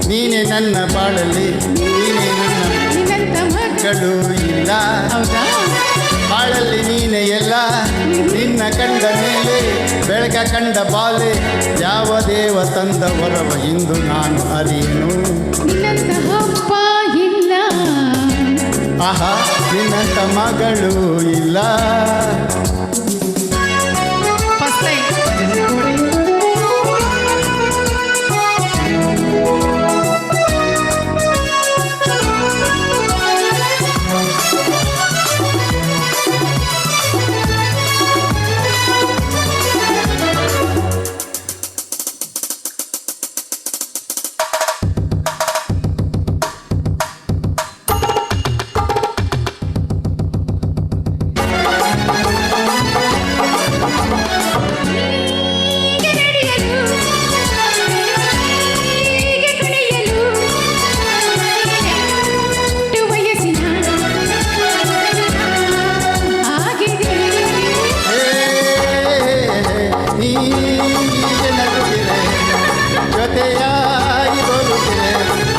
ನೀನೇ ನನ್ನ ಬಾಳಲ್ಲಿ ನೀನೇ ನನ್ನ ಮಗಳು ಇಲ್ಲ ಬಾಳಲ್ಲಿ ನೀನೇ ಎಲ್ಲ ನಿನ್ನ ಕಂಡ ಮೇಲೆ ಬೆಳಕ ಕಂಡ ಬಾಲೆ ಯಾವ ದೇವ ತಂದ ವರವ ಇಂದು ನಾನು ಅರಿಯನು ಇಲ್ಲ ಆಹಾ ನಿನ್ನಂತ ಮಗಳು ಇಲ್ಲ ಜೊತೆಯಾಗಿ ಬರುತ್ತಿರೆ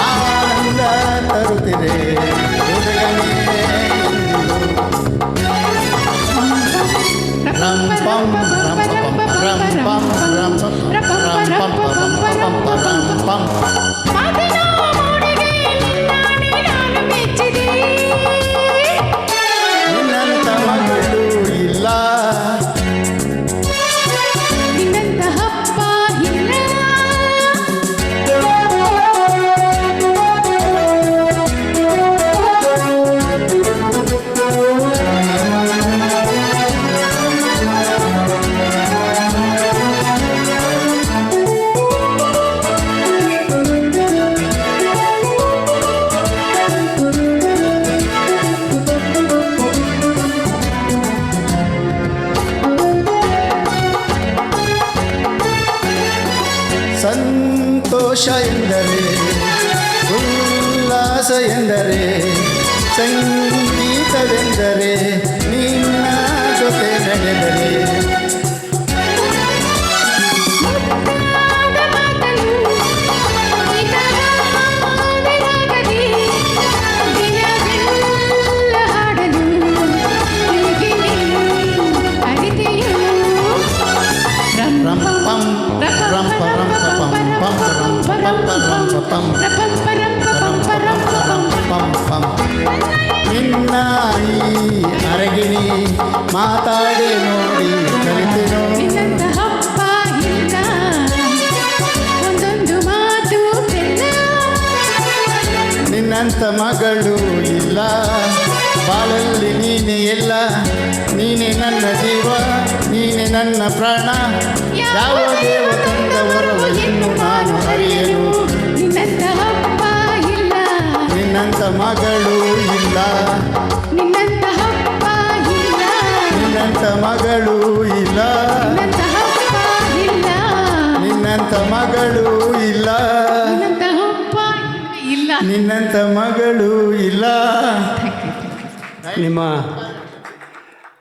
ಆನಂದ ತರುತ್ತಿರೆ ರಂ ಪಂ ರಂ ಪಂ ರಂ ಪಂ ರಂ ಪಂ ನಿನ್ನಂತ ಮಗಳು ಇಲ್ಲ ಸಂತೋಷ ಎಂದರೆ ಉಲ್ಲಾಸ ಎಂದರೆ ಸಂಗೀತವೆಂದರೆ ನಿನ್ನ ಜೊತೆ ನಡೆದರೆ ನಿನ್ನ ಈ ಅರಗಿಣಿ ಮಾತಾಡಿ ನೋಡಿ ಕಲಿತೆನೋ ನಿನ್ನಂತ ಮಗಳು ಇಲ್ಲ ಬಾಳಲ್ಲಿ ನೀನೆ ಎಲ್ಲ ನೀನೆ ನನ್ನ ಜೀವ ನೀನೆ ನನ್ನ ಪ್ರಾಣ ಯಾವ ದೇವ ತಂದ ವರವ ಇನ್ನು ನಾನು ಅರಿಯನು ನಿನ್ನಂತ ಮಗಳು ಇಲ್ಲ ನಿನ್ನಂತ ಮಗಳು ಇಲ್ಲ ನಿನ್ನಂತ ಮಗಳು ಇಲ್ಲ ನಿನ್ನಂತ ಮಗಳು ಇಲ್ಲ ನಿಮ್ಮ